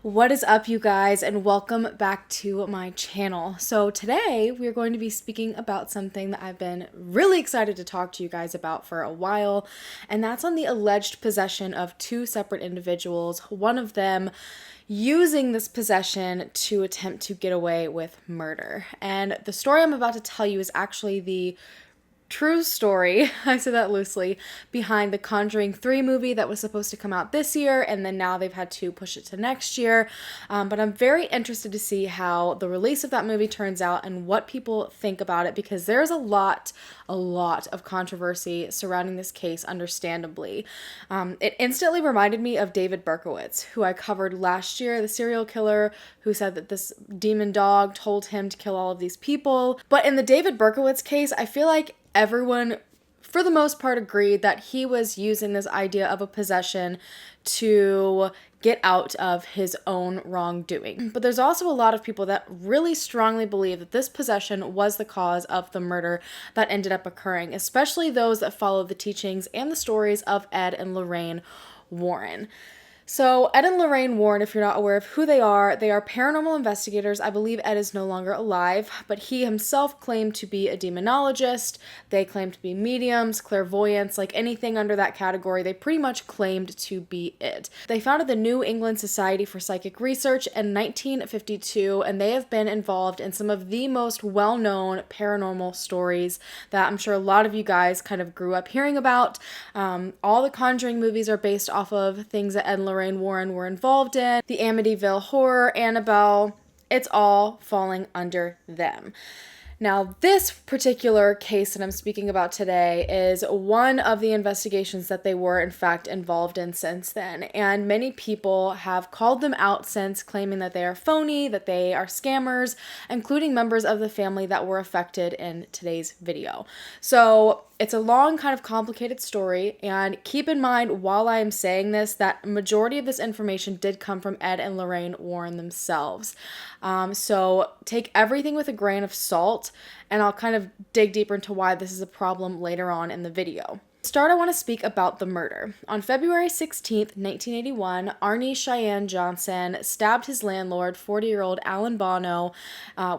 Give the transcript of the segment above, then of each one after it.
What is up, you guys, and welcome back to my channel. So today we're going to be speaking about something that I've been really excited to talk to you guys about for a while, and that's on the alleged possession of two separate individuals, one of them using this possession to attempt to get away with murder. And the story I'm about to tell you is actually the true story, I say that loosely, behind the Conjuring 3 movie that was supposed to come out this year, and then now they've had to push it to next year. But I'm very interested to see how the release of that movie turns out and what people think about it, because there's a lot of controversy surrounding this case, understandably. It instantly reminded me of David Berkowitz, who I covered last year, the serial killer who said that this demon dog told him to kill all of these people. But in the David Berkowitz case, I feel like everyone, for the most part, agreed that he was using this idea of a possession to get out of his own wrongdoing. But there's also a lot of people that really strongly believe that this possession was the cause of the murder that ended up occurring, especially those that follow the teachings and the stories of Ed and Lorraine Warren. So Ed and Lorraine Warren, if you're not aware of who they are paranormal investigators. I believe Ed is no longer alive, but he himself claimed to be a demonologist. They claimed to be mediums, clairvoyants, like anything under that category. They pretty much claimed to be it. They founded the New England Society for Psychic Research in 1952, and they have been involved in some of the most well-known paranormal stories that I'm sure a lot of you guys kind of grew up hearing about. All the Conjuring movies are based off of things that Ed and Lorraine Warren were involved in. The Amityville Horror, Annabelle, it's all falling under them. Now, this particular case that I'm speaking about today is one of the investigations that they were, in fact, involved in since then. And many people have called them out since, claiming that they are phony, that they are scammers, including members of the family that were affected in today's video. So it's a long, kind of complicated story, and keep in mind while I am saying this that a majority of this information did come from Ed and Lorraine Warren themselves. So take everything with a grain of salt, and I'll kind of dig deeper into why this is a problem later on in the video. To start, I want to speak about the murder. On February 16th, 1981, Arne Cheyenne Johnson stabbed his landlord, 40-year-old Alan Bono,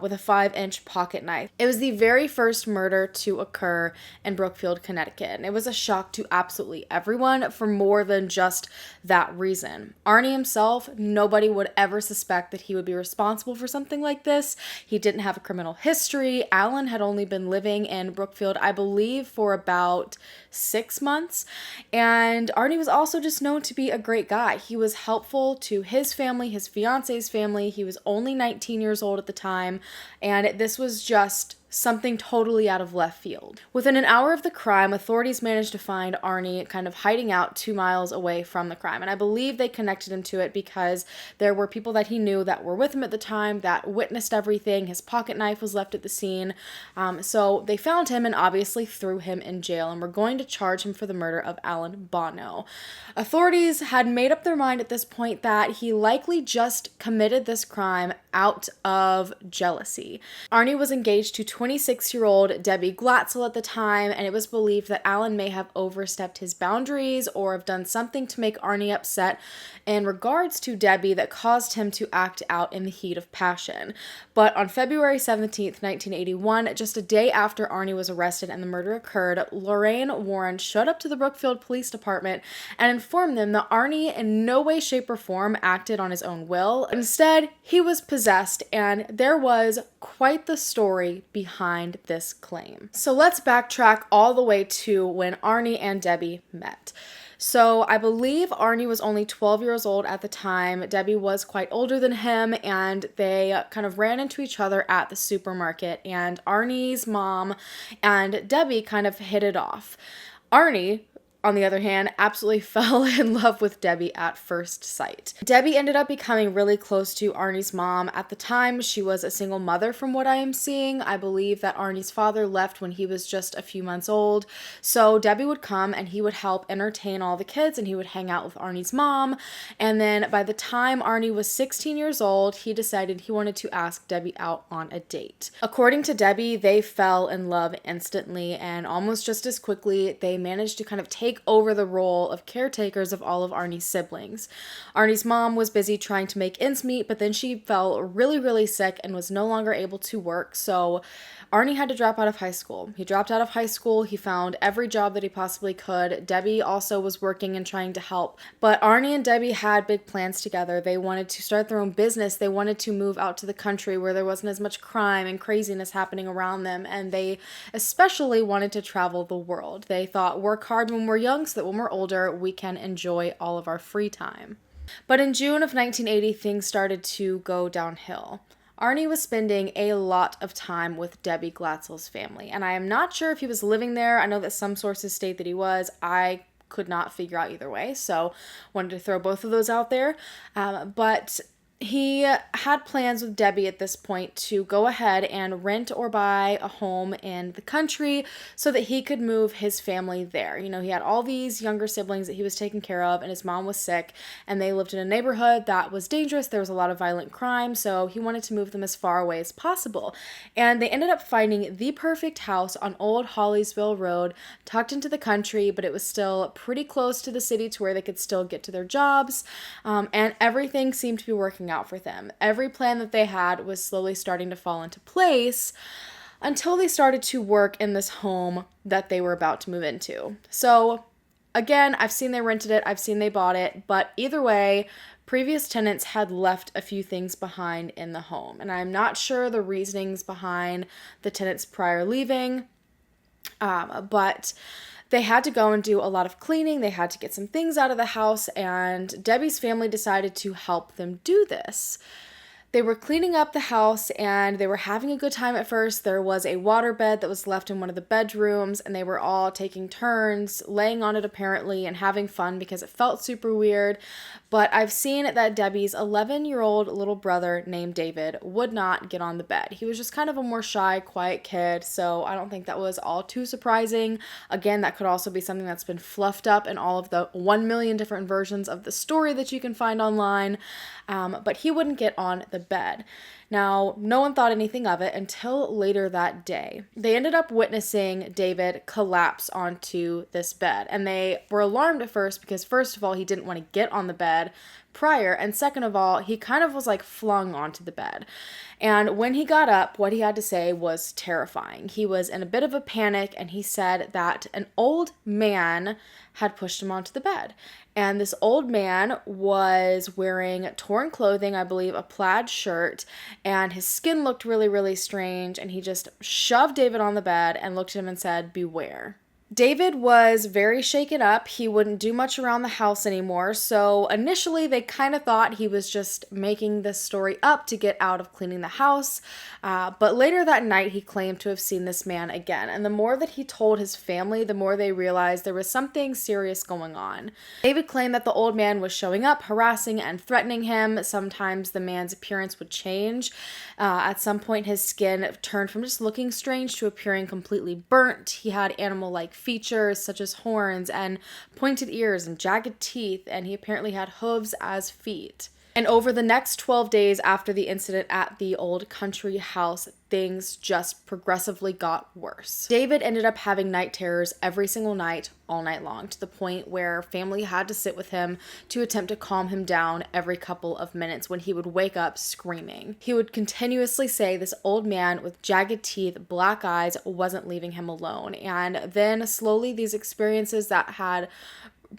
with a 5-inch pocket knife. It was the very first murder to occur in Brookfield, Connecticut, and it was a shock to absolutely everyone for more than just that reason. Arne himself, nobody would ever suspect that he would be responsible for something like this. He didn't have a criminal history. Alan had only been living in Brookfield, I believe, for about 6 months, and Arne was also just known to be a great guy. He was helpful to his family, his fiance's family. He was only 19 years old at the time, and this was just something totally out of left field. Within an hour of the crime, authorities managed to find Arne kind of hiding out 2 miles away from the crime. And I believe they connected him to it because there were people that he knew that were with him at the time that witnessed everything. His pocket knife was left at the scene. So they found him and obviously threw him in jail and were going to charge him for the murder of Alan Bono. Authorities had made up their mind at this point that he likely just committed this crime out of jealousy. Arne was engaged to 26-year-old Debbie Glatzel at the time, and it was believed that Alan may have overstepped his boundaries or have done something to make Arne upset in regards to Debbie that caused him to act out in the heat of passion. But on February 17th, 1981, just a day after Arne was arrested and the murder occurred, Lorraine Warren showed up to the Brookfield Police Department and informed them that Arne in no way, shape, or form acted on his own will. Instead, he was possessed, and there was quite the story behind this claim. So let's backtrack all the way to when Arne and Debbie met. So I believe Arne was only 12 years old at the time. Debbie was quite older than him, and they kind of ran into each other at the supermarket, and Arne's mom and Debbie kind of hit it off. Arne, on the other hand, absolutely fell in love with Debbie at first sight. Debbie ended up becoming really close to Arne's mom. At the time, she was a single mother from what I am seeing. I believe that Arne's father left when he was just a few months old. So Debbie would come and he would help entertain all the kids, and he would hang out with Arne's mom. And then by the time Arne was 16 years old, he decided he wanted to ask Debbie out on a date. According to Debbie, they fell in love instantly, and almost just as quickly, they managed to kind of take take over the role of caretakers of all of Arne's siblings. Arne's mom was busy trying to make ends meet, but then she fell really, really sick and was no longer able to work, so Arne had to drop out of high school. He dropped out of high school. He found every job that he possibly could. Debbie also was working and trying to help. But Arne and Debbie had big plans together. They wanted to start their own business. They wanted to move out to the country where there wasn't as much crime and craziness happening around them. And they especially wanted to travel the world. They thought, work hard when we're young so that when we're older, we can enjoy all of our free time. But in June of 1980, things started to go downhill. Arne was spending a lot of time with Debbie Glatzel's family, and I am not sure if he was living there. I know that some sources state that he was. I could not figure out either way, so wanted to throw both of those out there. But he had plans with Debbie at this point to go ahead and rent or buy a home in the country so that he could move his family there. You know, he had all these younger siblings that he was taking care of, and his mom was sick, and they lived in a neighborhood that was dangerous. There was a lot of violent crime, so he wanted to move them as far away as possible. And they ended up finding the perfect house on Old Holliesville Road, tucked into the country, but it was still pretty close to the city to where they could still get to their jobs, and everything seemed to be working out for them. Every plan that they had was slowly starting to fall into place until they started to work in this home that they were about to move into. So again, I've seen they rented it, I've seen they bought it, but either way, previous tenants had left a few things behind in the home. And I'm not sure the reasonings behind the tenants prior leaving, but they had to go and do a lot of cleaning. They had to get some things out of the house, and Debbie's family decided to help them do this. They were cleaning up the house, and they were having a good time at first. There was a waterbed that was left in one of the bedrooms, and they were all taking turns, laying on it apparently, and having fun because it felt super weird. But I've seen that Debbie's 11-year-old little brother named David would not get on the bed. He was just kind of a more shy, quiet kid, so I don't think that was all too surprising. Again, that could also be something that's been fluffed up in all of the 1 million different versions of the story that you can find online, but he wouldn't get on the bed. Now, no one thought anything of it until later that day. They ended up witnessing David collapse onto this bed, and they were alarmed at first because, first of all, he didn't want to get on the bed prior, and second of all, he kind of was like flung onto the bed. And when he got up, what he had to say was terrifying. He was in a bit of a panic, and he said that an old man had pushed him onto the bed. And this old man was wearing torn clothing, I believe a plaid shirt, and his skin looked really, really strange, and he just shoved David on the bed and looked at him and said, "Beware." David was very shaken up. He wouldn't do much around the house anymore, so initially they kind of thought he was just making this story up to get out of cleaning the house, but later that night he claimed to have seen this man again, and the more that he told his family, the more they realized there was something serious going on. David claimed that the old man was showing up, harassing and threatening him. Sometimes the man's appearance would change. At some point his skin turned from just looking strange to appearing completely burnt. He had animal-like features such as horns and pointed ears and jagged teeth, and he apparently had hooves as feet. And over the next 12 days after the incident at the old country house, things just progressively got worse. David ended up having night terrors every single night, all night long, to the point where family had to sit with him to attempt to calm him down every couple of minutes when he would wake up screaming. He would continuously say this old man with jagged teeth, black eyes, wasn't leaving him alone. And then slowly these experiences that had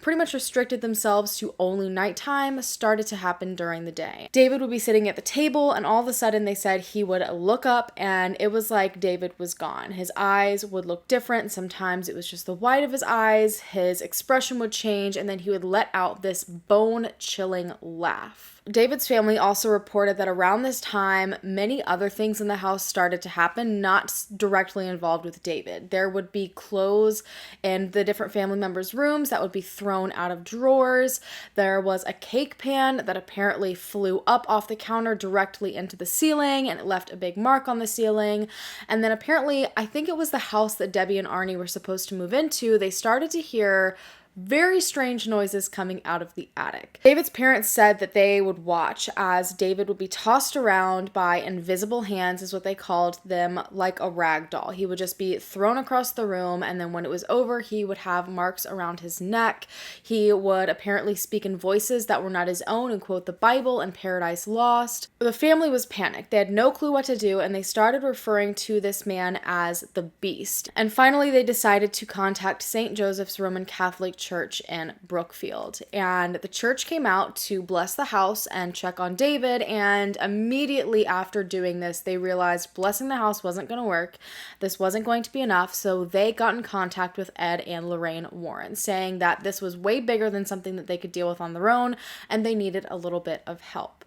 pretty much restricted themselves to only nighttime started to happen during the day. David would be sitting at the table, and all of a sudden they said he would look up and it was like David was gone. His eyes would look different. Sometimes it was just the white of his eyes. His expression would change, and then he would let out this bone-chilling laugh. David's family also reported that around this time, many other things in the house started to happen, not directly involved with David. There would be clothes in the different family members' rooms that would be thrown out of drawers. There was a cake pan that apparently flew up off the counter directly into the ceiling, and it left a big mark on the ceiling. And then apparently, I think it was the house that Debbie and Arne were supposed to move into, they started to hear very strange noises coming out of the attic. David's parents said that they would watch as David would be tossed around by invisible hands, is what they called them, like a rag doll. He would just be thrown across the room, and then when it was over, he would have marks around his neck. He would apparently speak in voices that were not his own and quote the Bible and Paradise Lost. The family was panicked. They had no clue what to do, and they started referring to this man as the Beast. And finally, they decided to contact St. Joseph's Roman Catholic Church in Brookfield. And the church came out to bless the house and check on David, and immediately after doing this, they realized blessing the house wasn't going to work. This wasn't going to be enough, so they got in contact with Ed and Lorraine Warren, saying that this was way bigger than something that they could deal with on their own, and they needed a little bit of help.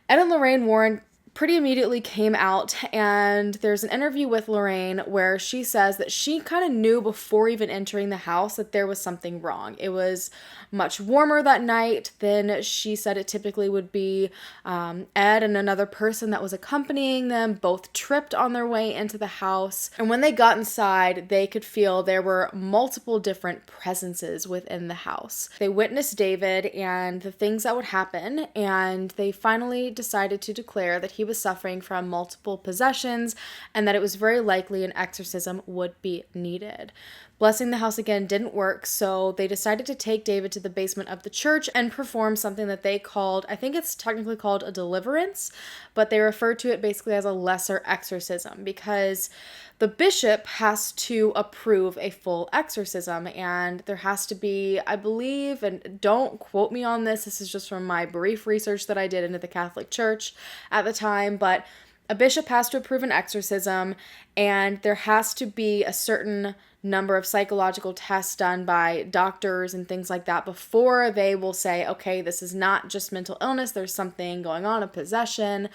Ed and Lorraine Warren pretty immediately came out, and there's an interview with Lorraine where she says that she kind of knew before even entering the house that there was something wrong. It was much warmer that night than she said it typically would be. Ed and another person that was accompanying them both tripped on their way into the house, and when they got inside, they could feel there were multiple different presences within the house. They witnessed David and the things that would happen, and they finally decided to declare that he was suffering from multiple possessions and that it was very likely an exorcism would be needed. Blessing the house again didn't work, so they decided to take David to the basement of the church and perform something that they called, I think it's technically called a deliverance, but they refer to it basically as a lesser exorcism because the bishop has to approve a full exorcism, and there has to be, I believe, and don't quote me on this is just from my brief research that I did into the Catholic Church at the time, but a bishop has to approve an exorcism, and there has to be a certain number of psychological tests done by doctors and things like that before they will say, okay, this is not just mental illness, there's something going on, a possession,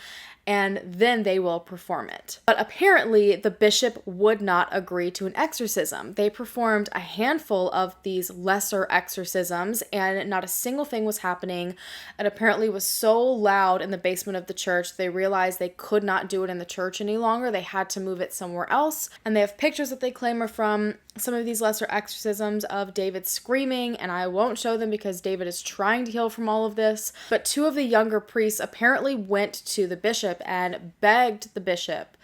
and then they will perform it. But apparently, the bishop would not agree to an exorcism. They performed a handful of these lesser exorcisms, and not a single thing was happening. It apparently was so loud in the basement of the church, they realized they could not do it in the church any longer. They had to move it somewhere else. And they have pictures that they claim are from some of these lesser exorcisms of David screaming, and I won't show them because David is trying to heal from all of this. But two of the younger priests apparently went to the bishop and begged the bishop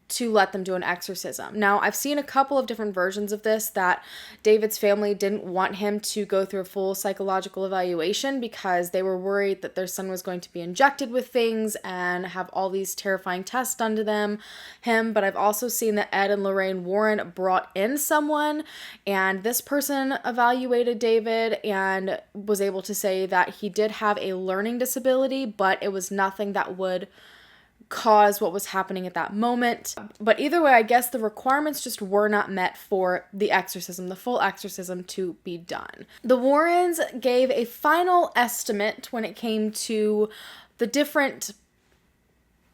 to let them do an exorcism. Now, I've seen a couple of different versions of this, that David's family didn't want him to go through a full psychological evaluation because they were worried that their son was going to be injected with things and have all these terrifying tests done to him. But I've also seen that Ed and Lorraine Warren brought in someone, and this person evaluated David and was able to say that he did have a learning disability, but it was nothing that would cause what was happening at that moment. But either way, I guess the requirements just were not met for the exorcism, the full exorcism to be done. The Warrens gave a final estimate when it came to the different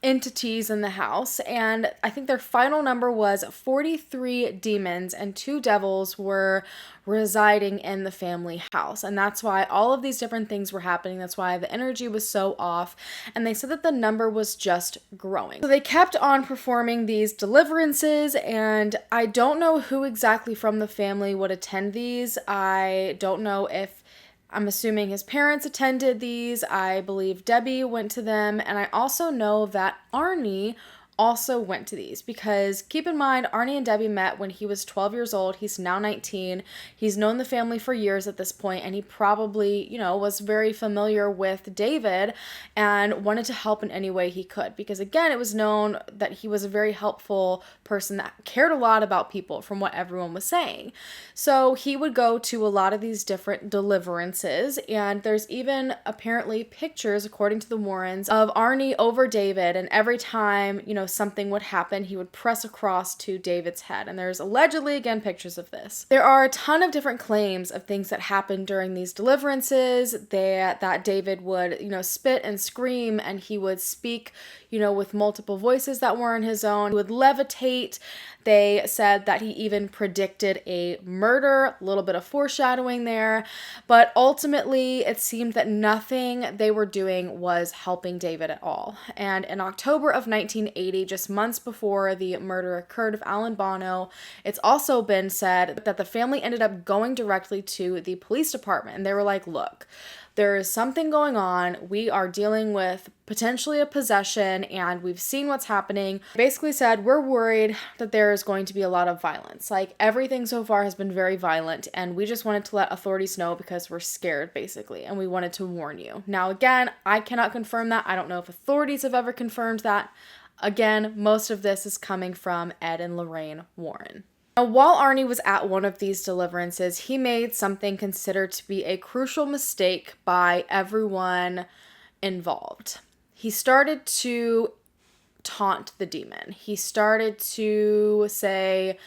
entities in the house, and I think their final number was 43 demons and 2 devils were residing in the family house, and that's why all of these different things were happening. That's why the energy was so off, and they said that the number was just growing. So they kept on performing these deliverances, and I don't know who exactly from the family would attend these. I don't know if I'm assuming his parents attended these. I believe Debbie went to them. And I also know that Arne also went to these, because keep in mind, Arne and Debbie met when he was 12 years old. He's now 19. He's known the family for years at this point, and he probably, was very familiar with David and wanted to help in any way he could, because again, it was known that he was a very helpful person that cared a lot about people from what everyone was saying. So he would go to a lot of these different deliverances, and there's even apparently pictures, according to the Warrens, of Arne over David, and every time, something would happen, he would press across to David's head. And there's allegedly, again, pictures of this. There are a ton of different claims of things that happened during these deliverances, that David would, spit and scream, and he would speak, with multiple voices that weren't his own. He would levitate. date. They said that he even predicted a murder, a little bit of foreshadowing there, but ultimately it seemed that nothing they were doing was helping David at all. And in October of 1980, just months before the murder occurred of Alan Bono, it's also been said that the family ended up going directly to the police department, and they were like, look, there is something going on. We are dealing with potentially a possession, and we've seen what's happening. Basically said, we're worried that there is going to be a lot of violence. Like, everything so far has been very violent, and we just wanted to let authorities know because we're scared, basically, and we wanted to warn you. Now, again, I cannot confirm that. I don't know if authorities have ever confirmed that. Again, most of this is coming from Ed and Lorraine Warren. Now, while Arne was at one of these deliverances, he made something considered to be a crucial mistake by everyone involved. He started to taunt the demon. He started to say,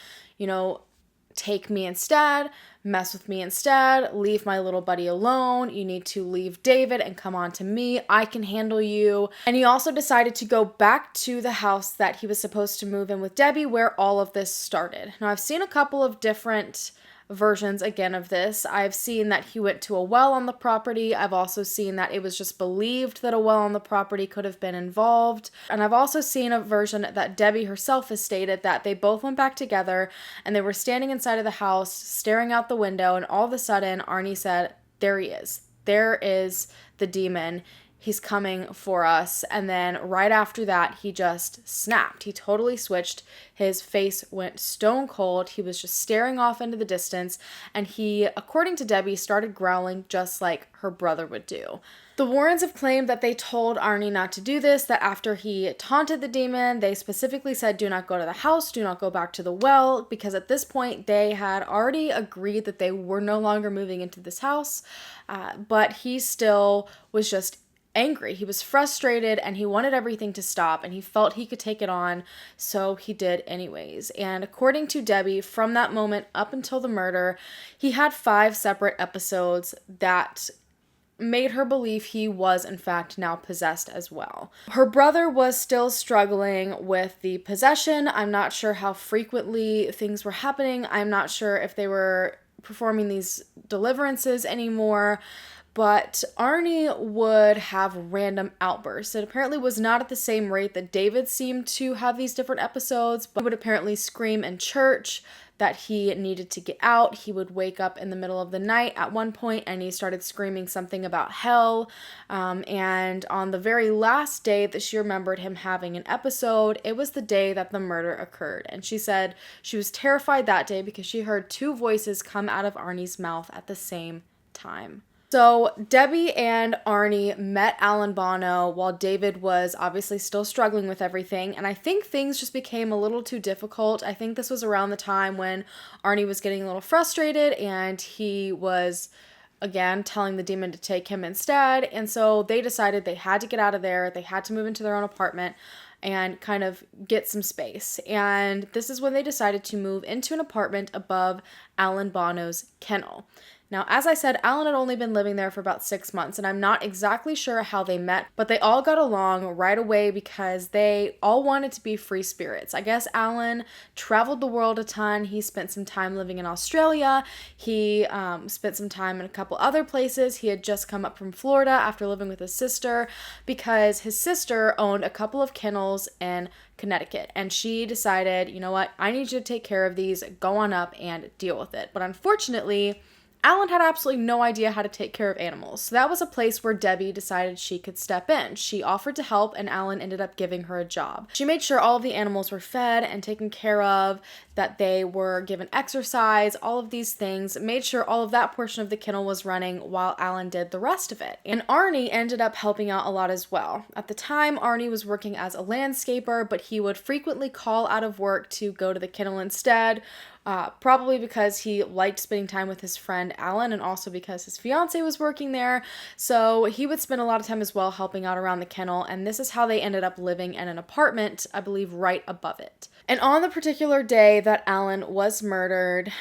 take me instead, mess with me instead, leave my little buddy alone. You need to leave David and come on to me. I can handle you. And he also decided to go back to the house that he was supposed to move in with Debbie, where all of this started. Now, I've seen a couple of different versions again of this. I've seen that he went to a well on the property. I've also seen that it was just believed that a well on the property could have been involved. And I've also seen a version that Debbie herself has stated that they both went back together and they were standing inside of the house, staring out the window, and all of a sudden Arne said, there he is. There is the demon. He's coming for us. And then right after that, he just snapped. He totally switched. His face went stone cold. He was just staring off into the distance. And he, according to Debbie, started growling just like her brother would do. The Warrens have claimed that they told Arne not to do this, that after he taunted the demon, they specifically said, do not go to the house, do not go back to the well, because at this point they had already agreed that they were no longer moving into this house, but he still was just angry. He was frustrated and he wanted everything to stop and he felt he could take it on, so he did anyways. And according to Debbie, from that moment up until the murder, he had 5 separate episodes that made her believe he was in fact now possessed as well. Her brother was still struggling with the possession. I'm not sure how frequently things were happening. I'm not sure if they were performing these deliverances anymore. But Arne would have random outbursts. It apparently was not at the same rate that David seemed to have these different episodes, but he would apparently scream in church that he needed to get out. He would wake up in the middle of the night at one point and he started screaming something about hell. And on the very last day that she remembered him having an episode, it was the day that the murder occurred. And she said she was terrified that day because she heard 2 voices come out of Arnie's mouth at the same time. So Debbie and Arne met Alan Bono while David was obviously still struggling with everything, and I think things just became a little too difficult. I think this was around the time when Arne was getting a little frustrated and he was, again, telling the demon to take him instead, and so they decided they had to get out of there. They had to move into their own apartment and kind of get some space. And this is when they decided to move into an apartment above Alan Bono's kennel. Now, as I said, Alan had only been living there for about 6 months, and I'm not exactly sure how they met, but they all got along right away because they all wanted to be free spirits. I guess Alan traveled the world a ton. He spent some time living in Australia. He spent some time in a couple other places. He had just come up from Florida after living with his sister because his sister owned a couple of kennels in Connecticut, and she decided, you know what, I need you to take care of these, go on up and deal with it. But unfortunately, Alan had absolutely no idea how to take care of animals, so that was a place where Debbie decided she could step in. She offered to help, and Alan ended up giving her a job. She made sure all of the animals were fed and taken care of, that they were given exercise, all of these things, made sure all of that portion of the kennel was running while Alan did the rest of it. And Arne ended up helping out a lot as well. At the time, Arne was working as a landscaper, but he would frequently call out of work to go to the kennel instead, probably because he liked spending time with his friend Alan and also because his fiance was working there. So he would spend a lot of time as well helping out around the kennel, and this is how they ended up living in an apartment, I believe, right above it. And on the particular day that Alan was murdered,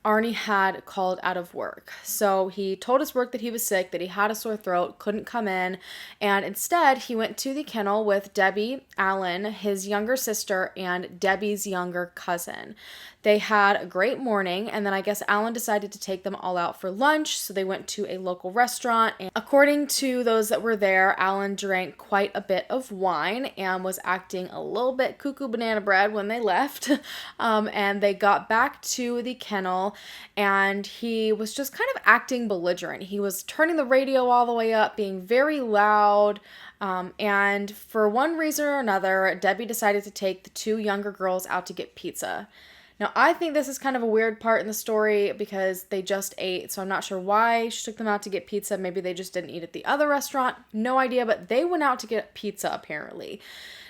Arne had called out of work. So he told his work that he was sick, that he had a sore throat, couldn't come in, and instead he went to the kennel with Debbie, Alan, his younger sister, and Debbie's younger cousin. They had a great morning, and then I guess Alan decided to take them all out for lunch, so they went to a local restaurant. And according to those that were there, Alan drank quite a bit of wine and was acting a little bit cuckoo banana bread when they left. And they got back to the kennel, and he was just kind of acting belligerent. He was turning the radio all the way up, being very loud. And for one reason or another, Debbie decided to take the two younger girls out to get pizza. Now, I think this is kind of a weird part in the story because they just ate, so I'm not sure why she took them out to get pizza. Maybe they just didn't eat at the other restaurant. No idea, but they went out to get pizza, apparently.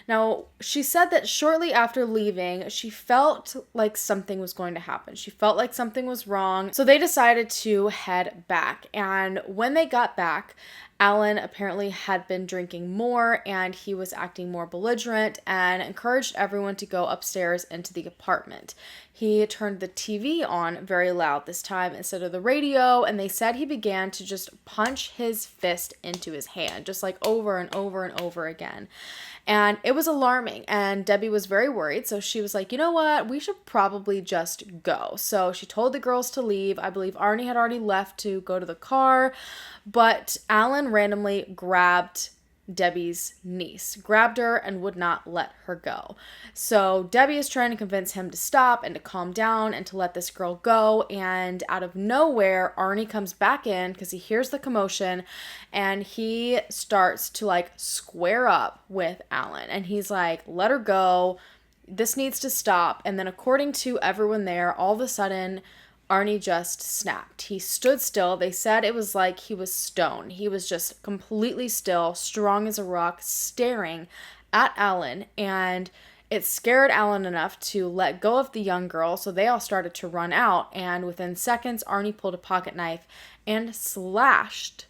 Now, she said that shortly after leaving, she felt like something was going to happen. She felt like something was wrong, so they decided to head back. And when they got back, Alan apparently had been drinking more, and he was acting more belligerent and encouraged everyone to go upstairs into the apartment. He turned the TV on very loud this time instead of the radio, and they said he began to just punch his fist into his hand, just like over and over and over again. And it was alarming, and Debbie was very worried, so she was like, you know what, we should probably just go. So she told the girls to leave. I believe Arne had already left to go to the car, but Alan randomly grabbed Debbie's niece, grabbed her and would not let her go. So Debbie is trying to convince him to stop and to calm down and to let this girl go, and out of nowhere, Arne comes back in because he hears the commotion, and he starts to like square up with Alan, and he's like, let her go, this needs to stop. And then according to everyone there, all of a sudden Arne just snapped. He stood still. They said it was like he was stoned. He was just completely still, strong as a rock, staring at Alan, and it scared Alan enough to let go of the young girl, so they all started to run out, and within seconds, Arne pulled a pocket knife and slashed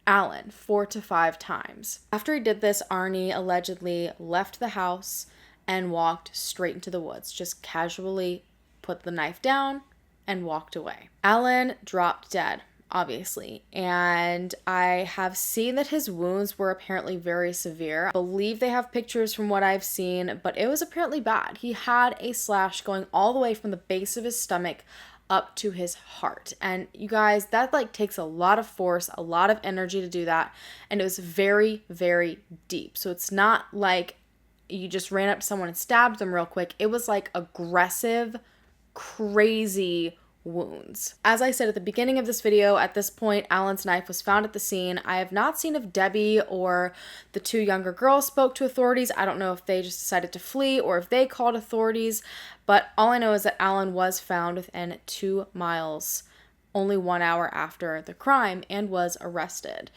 Alan 4 to 5 times. After he did this, Arne allegedly left the house and walked straight into the woods, just casually put the knife down and walked away. Alan dropped dead, obviously, and I have seen that his wounds were apparently very severe. I believe they have pictures from what I've seen, but it was apparently bad. He had a slash going all the way from the base of his stomach up to his heart. And you guys, that like takes a lot of force, a lot of energy to do that, and it was very, very deep. So it's not like you just ran up to someone and stabbed them real quick. It was like aggressive, crazy wounds. As I said at the beginning of this video, at this point, Alan's knife was found at the scene. I have not seen if Debbie or the two younger girls spoke to authorities. I don't know if they just decided to flee or if they called authorities, but all I know is that Alan was found within 2 miles, only 1 hour after the crime, and was arrested.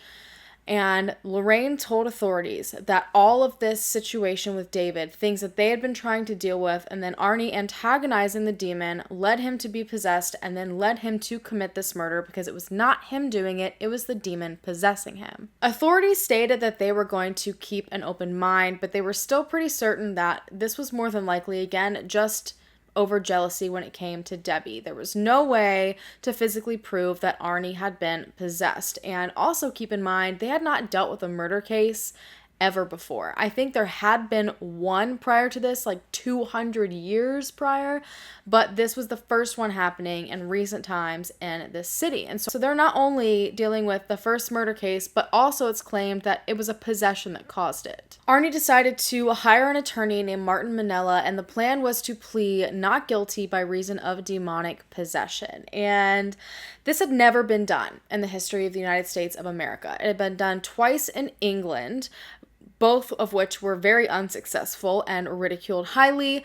And Lorraine told authorities that all of this situation with David, things that they had been trying to deal with, and then Arne antagonizing the demon, led him to be possessed and then led him to commit this murder because it was not him doing it, it was the demon possessing him. Authorities stated that they were going to keep an open mind, but they were still pretty certain that this was more than likely, again, just over jealousy when it came to Debbie. There was no way to physically prove that Arne had been possessed. And also keep in mind, they had not dealt with a murder case ever before. I think there had been one prior to this, like 200 years prior, but this was the first one happening in recent times in this city. And so they're not only dealing with the first murder case, but also it's claimed that it was a possession that caused it. Arne decided to hire an attorney named Martin Manella, and the plan was to plead not guilty by reason of demonic possession. And this had never been done in the history of the United States of America. It had been done twice in England, both of which were very unsuccessful and ridiculed highly,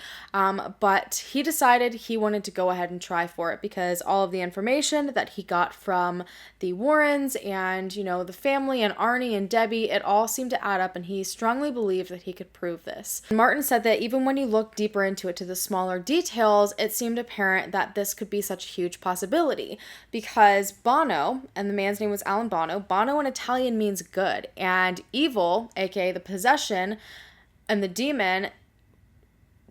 but he decided he wanted to go ahead and try for it because all of the information that he got from the Warrens and, you know, the family and Arne and Debbie, it all seemed to add up, and he strongly believed that he could prove this. And Martin said that even when you look deeper into it, to the smaller details, it seemed apparent that this could be such a huge possibility because Bono, and the man's name was Alan Bono, Bono in Italian means good, and evil, aka the possession and the demon,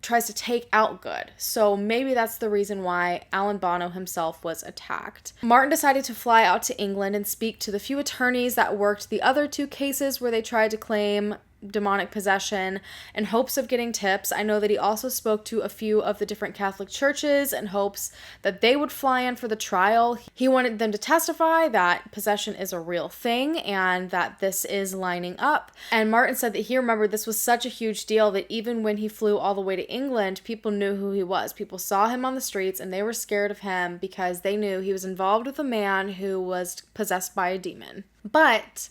tries to take out good. So maybe that's the reason why Alan Bono himself was attacked. Martin decided to fly out to England and speak to the few attorneys that worked the other 2 cases where they tried to claim demonic possession in hopes of getting tips. I know that he also spoke to a few of the different Catholic churches in hopes that they would fly in for the trial. He wanted them to testify that possession is a real thing and that this is lining up. And Martin said that he remembered this was such a huge deal that even when he flew all the way to England, people knew who he was. People saw him on the streets and they were scared of him because they knew he was involved with a man who was possessed by a demon. But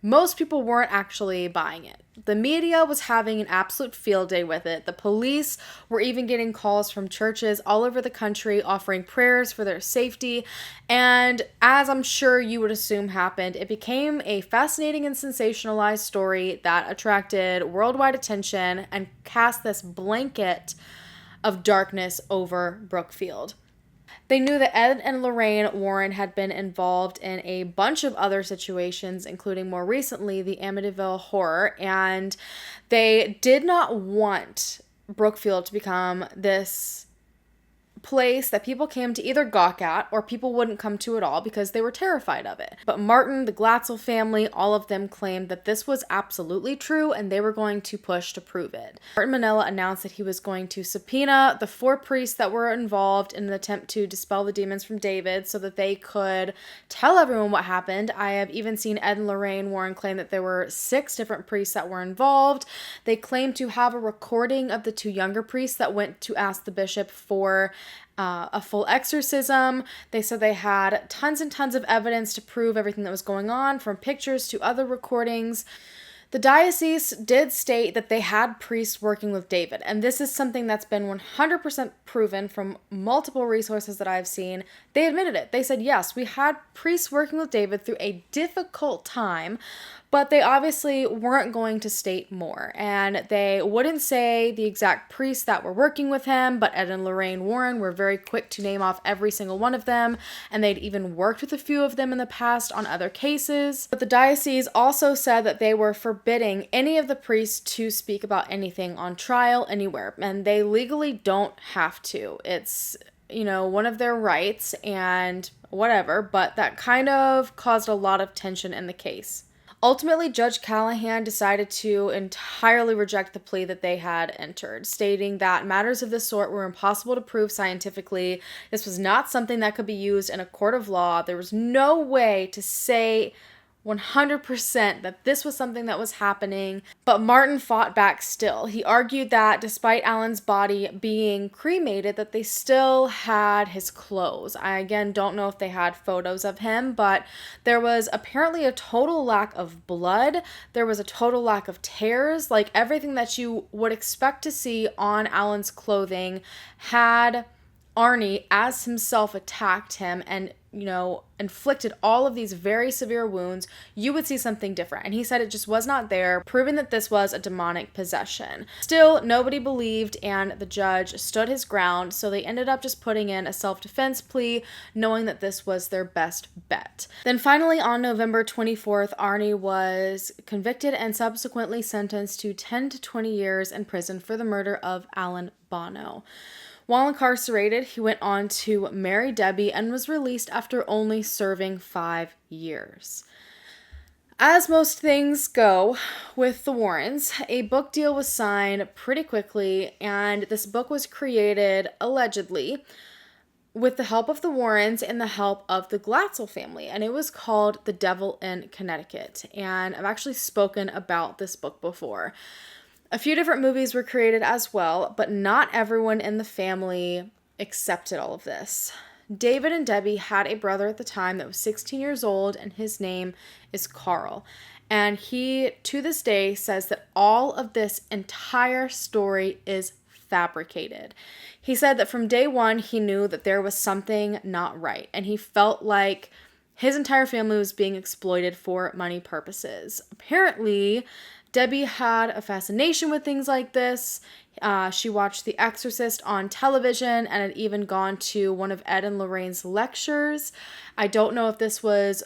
most people weren't actually buying it. The media was having an absolute field day with it. The police were even getting calls from churches all over the country offering prayers for their safety. And as I'm sure you would assume happened, it became a fascinating and sensationalized story that attracted worldwide attention and cast this blanket of darkness over Brookfield. They knew that Ed and Lorraine Warren had been involved in a bunch of other situations, including more recently the Amityville Horror, and they did not want Brookfield to become this place that people came to either gawk at or people wouldn't come to at all because they were terrified of it. But Martin, the Glatzel family, all of them claimed that this was absolutely true and they were going to push to prove it. Martin Manella announced that he was going to subpoena the 4 priests that were involved in an attempt to dispel the demons from David so that they could tell everyone what happened. I have even seen Ed and Lorraine Warren claim that there were 6 different priests that were involved. They claimed to have a recording of the 2 younger priests that went to ask the bishop for a full exorcism. They said they had tons and tons of evidence to prove everything that was going on, from pictures to other recordings. The diocese did state that they had priests working with David, and this is something that's been 100% proven from multiple resources that I've seen. They admitted it. They said, yes, we had priests working with David through a difficult time, but they obviously weren't going to state more, and they wouldn't say the exact priests that were working with him, but Ed and Lorraine Warren were very quick to name off every single one of them, and they'd even worked with a few of them in the past on other cases. But the diocese also said that they were forbidding any of the priests to speak about anything on trial anywhere, and they legally don't have to. It's, one of their rights and whatever, but that kind of caused a lot of tension in the case. Ultimately, Judge Callahan decided to entirely reject the plea that they had entered, stating that matters of this sort were impossible to prove scientifically. This was not something that could be used in a court of law. There was no way to say 100% that this was something that was happening, but Martin fought back still. He argued that despite Alan's body being cremated, that they still had his clothes. I again don't know if they had photos of him, but there was apparently a total lack of blood. There was a total lack of tears. Like everything that you would expect to see on Alan's clothing had Arne as himself attacked him and inflicted all of these very severe wounds, you would see something different. And he said it just was not there, proving that this was a demonic possession. Still, nobody believed, and the judge stood his ground, so they ended up just putting in a self-defense plea, knowing that this was their best bet. Then finally, on November 24th, Arne was convicted and subsequently sentenced to 10 to 20 years in prison for the murder of Alan Bono. While incarcerated, he went on to marry Debbie and was released after only serving 5 years. As most things go with the Warrens, a book deal was signed pretty quickly, and this book was created, allegedly, with the help of the Warrens and the help of the Glatzel family, and it was called The Devil in Connecticut, and I've actually spoken about this book before. A few different movies were created as well, but not everyone in the family accepted all of this. David and Debbie had a brother at the time that was 16 years old, and his name is Carl. And he, to this day, says that all of this entire story is fabricated. He said that from day one, he knew that there was something not right, and he felt like his entire family was being exploited for money purposes. Apparently, Debbie had a fascination with things like this. She watched The Exorcist on television and had even gone to one of Ed and Lorraine's lectures. I don't know if this was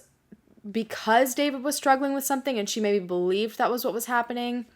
because David was struggling with something and she maybe believed that was what was happening,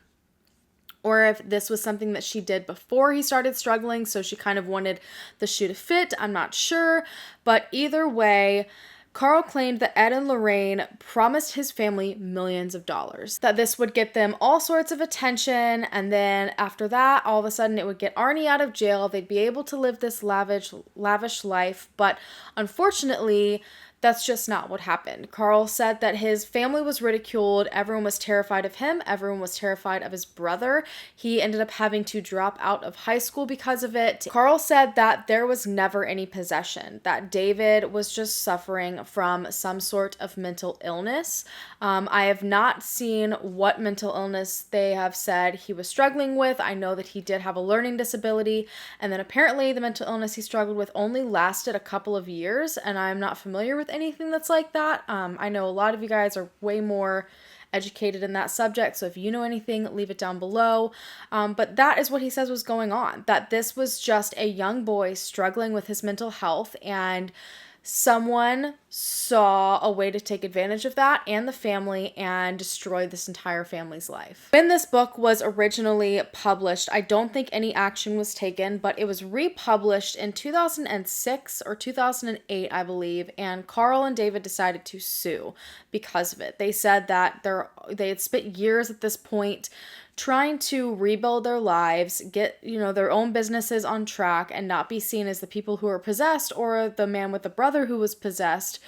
or if this was something that she did before he started struggling, so she kind of wanted the shoe to fit. I'm not sure, but either way, Carl claimed that Ed and Lorraine promised his family millions of dollars, that this would get them all sorts of attention, and then after that, all of a sudden it would get Arne out of jail. They'd be able to live this lavish life, but unfortunately, that's just not what happened. Carl said that his family was ridiculed. Everyone was terrified of him. Everyone was terrified of his brother. He ended up having to drop out of high school because of it. Carl said that there was never any possession, that David was just suffering from some sort of mental illness. I have not seen what mental illness they have said he was struggling with. I know that he did have a learning disability, and then apparently the mental illness he struggled with only lasted a couple of years, and I'm not familiar with anything that's like that. I know a lot of you guys are way more educated in that subject, so if you know anything, leave it down below. But that is what he says was going on, that this was just a young boy struggling with his mental health, and someone saw a way to take advantage of that and the family and destroy this entire family's life. When this book was originally published, I don't think any action was taken, but it was republished in 2006 or 2008, I believe, and Carl and David decided to sue because of it. They said that they had spent years at this point trying to rebuild their lives, get, their own businesses on track, and not be seen as the people who were possessed or the man with the brother who was possessed.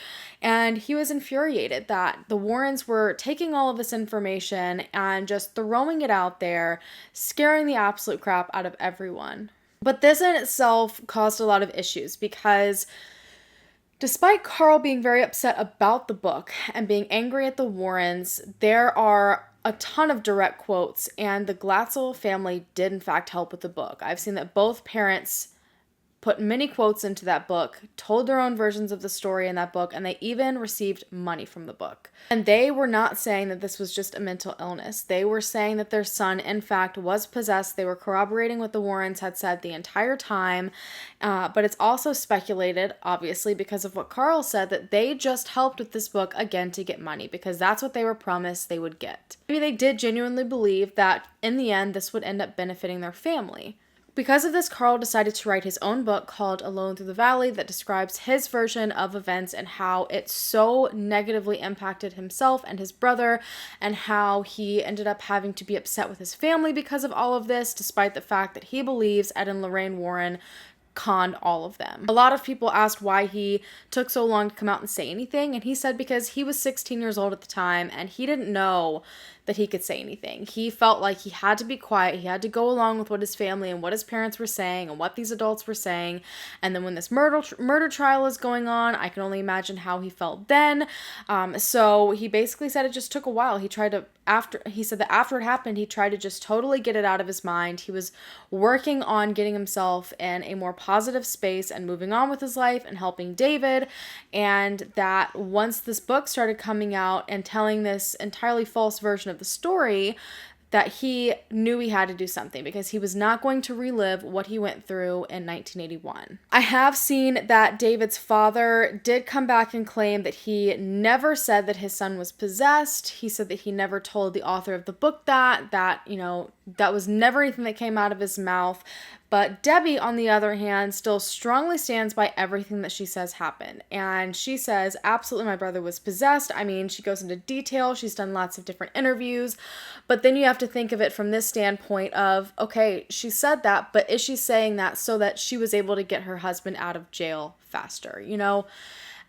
And he was infuriated that the Warrens were taking all of this information and just throwing it out there, scaring the absolute crap out of everyone. But this in itself caused a lot of issues because despite Carl being very upset about the book and being angry at the Warrens, there are a ton of direct quotes, and the Glatzel family did in fact help with the book. I've seen that both parents put many quotes into that book, told their own versions of the story in that book, and they even received money from the book. And they were not saying that this was just a mental illness. They were saying that their son, in fact, was possessed. They were corroborating what the Warrens had said the entire time. But it's also speculated, obviously, because of what Carl said, that they just helped with this book, again, to get money, because that's what they were promised they would get. Maybe they did genuinely believe that, in the end, this would end up benefiting their family. Because of this, Carl decided to write his own book called Alone Through the Valley that describes his version of events and how it so negatively impacted himself and his brother, and how he ended up having to be upset with his family because of all of this, despite the fact that he believes Ed and Lorraine Warren conned all of them. A lot of people asked why he took so long to come out and say anything, and he said because he was 16 years old at the time and he didn't know that he could say anything. He felt like he had to be quiet. He had to go along with what his family and what his parents were saying and what these adults were saying. And then when this murder trial is going on, I can only imagine how he felt then. So he basically said it just took a while. He said that after it happened, he tried to just totally get it out of his mind. He was working on getting himself in a more positive space and moving on with his life and helping David. And that once this book started coming out and telling this entirely false version of the story, that he knew he had to do something because he was not going to relive what he went through in 1981. I have seen that David's father did come back and claim that he never said that his son was possessed. He said that he never told the author of the book that was never anything that came out of his mouth. But Debbie, on the other hand, still strongly stands by everything that she says happened. And she says, absolutely, my brother was possessed. I mean, she goes into detail. She's done lots of different interviews. But then you have to think of it from this standpoint of, okay, she said that, but is she saying that so that she was able to get her husband out of jail faster?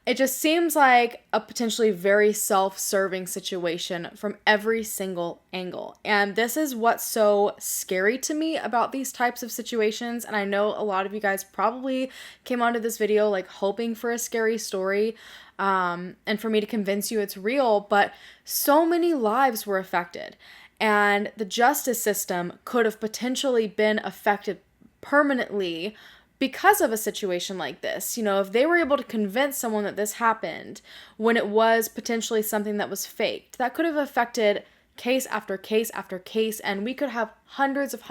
It just seems like a potentially very self-serving situation from every single angle. And this is what's so scary to me about these types of situations. And I know a lot of you guys probably came onto this video like hoping for a scary story and for me to convince you it's real, but so many lives were affected. And the justice system could have potentially been affected permanently because of a situation like this. If they were able to convince someone that this happened when it was potentially something that was faked, that could have affected case after case after case, and we could have hundreds of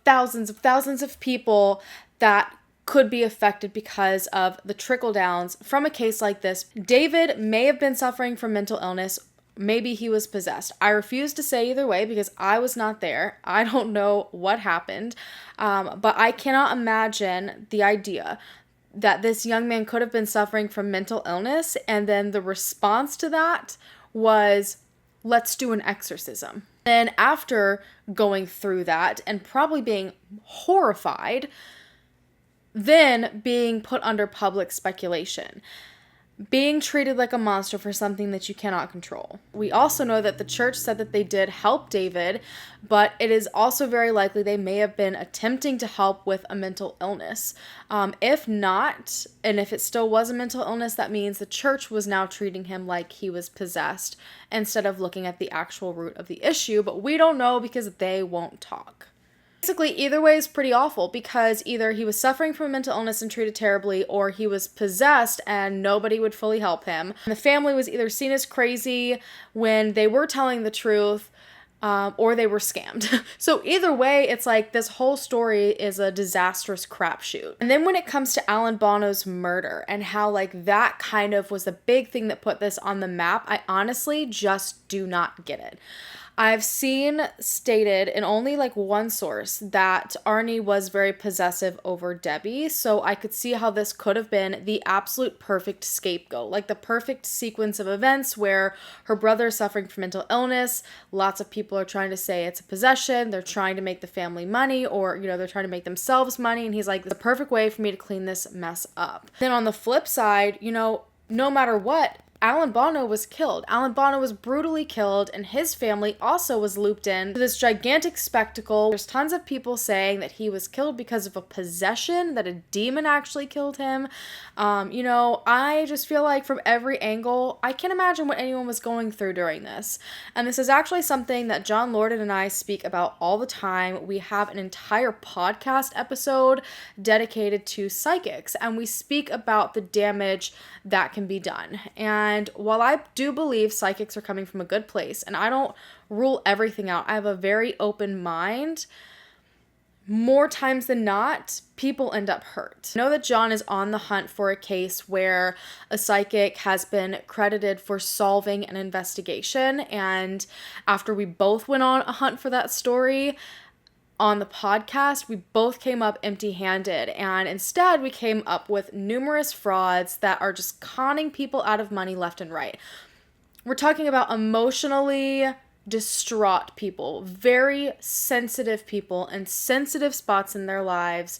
thousands of people that could be affected because of the trickle downs from a case like this. David may have been suffering from mental illness. maybe he was possessed. I refuse to say either way because I was not there. I don't know what happened. But I cannot imagine the idea that this young man could have been suffering from mental illness, and then the response to that was, let's do an exorcism. Then after going through that and probably being horrified, then being put under public speculation, being treated like a monster for something that you cannot control. We also know that the church said that they did help David, but it is also very likely they may have been attempting to help with a mental illness. If not, and if it still was a mental illness, that means the church was now treating him like he was possessed instead of looking at the actual root of the issue, but we don't know because they won't talk. Basically, either way is pretty awful because either he was suffering from a mental illness and treated terribly, or he was possessed and nobody would fully help him. And the family was either seen as crazy when they were telling the truth, or they were scammed. So either way, it's like this whole story is a disastrous crapshoot. And then when it comes to Alan Bono's murder and how like that kind of was the big thing that put this on the map, I honestly just do not get it. I've seen stated in only like one source that Arne was very possessive over Debbie, so I could see how this could have been the absolute perfect scapegoat, like the perfect sequence of events where her brother is suffering from mental illness, lots of people are trying to say it's a possession, they're trying to make the family money, or, they're trying to make themselves money, and he's like, the perfect way for me to clean this mess up. Then on the flip side, no matter what, Alan Bono was killed. Alan Bono was brutally killed, and his family also was looped in to this gigantic spectacle. There's tons of people saying that he was killed because of a possession, that a demon actually killed him. I just feel like from every angle, I can't imagine what anyone was going through during this. And this is actually something that John Lorden and I speak about all the time. We have an entire podcast episode dedicated to psychics, and we speak about the damage that can be done. And while I do believe psychics are coming from a good place, and I don't rule everything out, I have a very open mind, more times than not, people end up hurt. I know that John is on the hunt for a case where a psychic has been credited for solving an investigation, and after we both went on a hunt for that story, on the podcast, we both came up empty-handed, and instead we came up with numerous frauds that are just conning people out of money left and right. We're talking about emotionally distraught people, very sensitive people in sensitive spots in their lives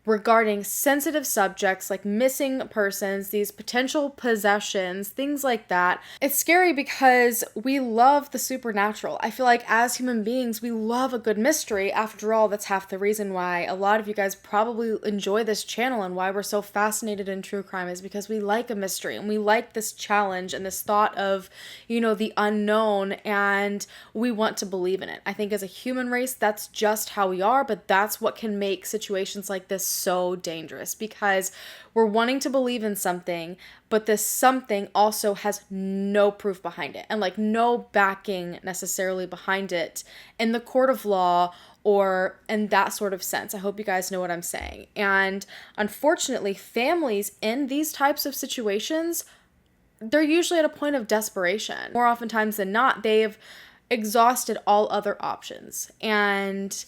regarding sensitive subjects like missing persons, these potential possessions, things like that. It's scary because we love the supernatural. I feel like as human beings, we love a good mystery. After all, that's half the reason why a lot of you guys probably enjoy this channel and why we're so fascinated in true crime is because we like a mystery and we like this challenge and this thought of, the unknown, and we want to believe in it. I think as a human race, that's just how we are, but that's what can make situations like this so dangerous because we're wanting to believe in something, but this something also has no proof behind it and like no backing necessarily behind it in the court of law or in that sort of sense. I hope you guys know what I'm saying. And unfortunately, families in these types of situations, they're usually at a point of desperation. More oftentimes than not, they've exhausted all other options, and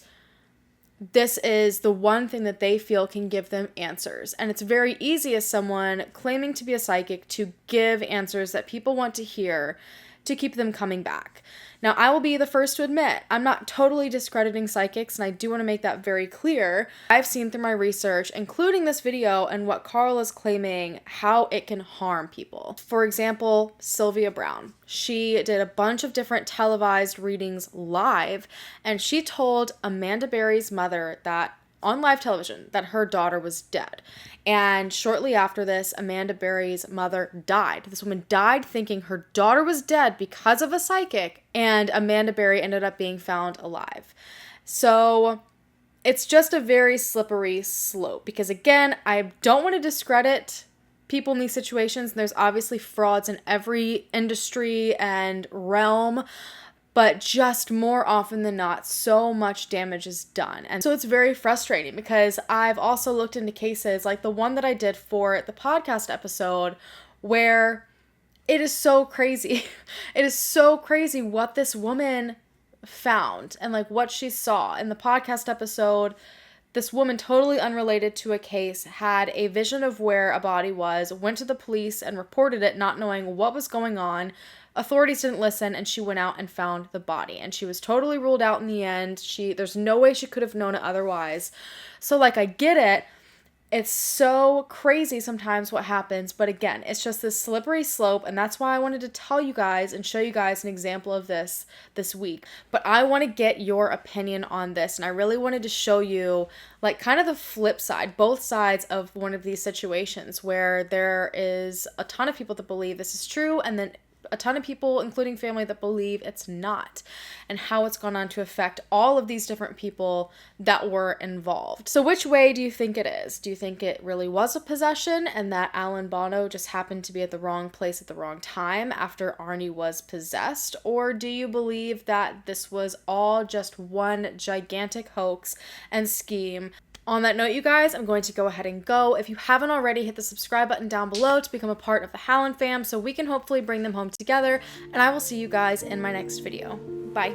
this is the one thing that they feel can give them answers. And it's very easy as someone claiming to be a psychic to give answers that people want to hear to keep them coming back. Now, I will be the first to admit, I'm not totally discrediting psychics, and I do want to make that very clear. I've seen through my research, including this video and what Carl is claiming, how it can harm people. For example, Sylvia Brown. She did a bunch of different televised readings live, and she told Amanda Berry's mother that on live television that her daughter was dead. And shortly after this, Amanda Berry's mother died. This woman died thinking her daughter was dead because of a psychic, and Amanda Berry ended up being found alive. So it's just a very slippery slope because, again, I don't want to discredit people in these situations. There's obviously frauds in every industry and realm, but just more often than not, so much damage is done. And so it's very frustrating because I've also looked into cases like the one that I did for the podcast episode where It is so crazy. It is so crazy what this woman found and like what she saw. In the podcast episode, this woman, totally unrelated to a case, had a vision of where a body was, went to the police and reported it, not knowing what was going on. Authorities didn't listen, and she went out and found the body, and she was totally ruled out in the end. There's no way she could have known it otherwise. So like, I get it. It's so crazy sometimes what happens, but again, it's just this slippery slope, and that's why I wanted to tell you guys and show you guys an example of this week. But I want to get your opinion on this, and I really wanted to show you like kind of the flip side, both sides of one of these situations where there is a ton of people that believe this is true, and then a ton of people, including family, that believe it's not, and how it's gone on to affect all of these different people that were involved. So which way do you think it is? Do you think it really was a possession and that Alan Bono just happened to be at the wrong place at the wrong time after Arne was possessed? Or do you believe that this was all just one gigantic hoax and scheme? On that note, you guys, I'm going to go ahead and go. If you haven't already, hit the subscribe button down below to become a part of the Hallan fam so we can hopefully bring them home together, and I will see you guys in my next video. Bye.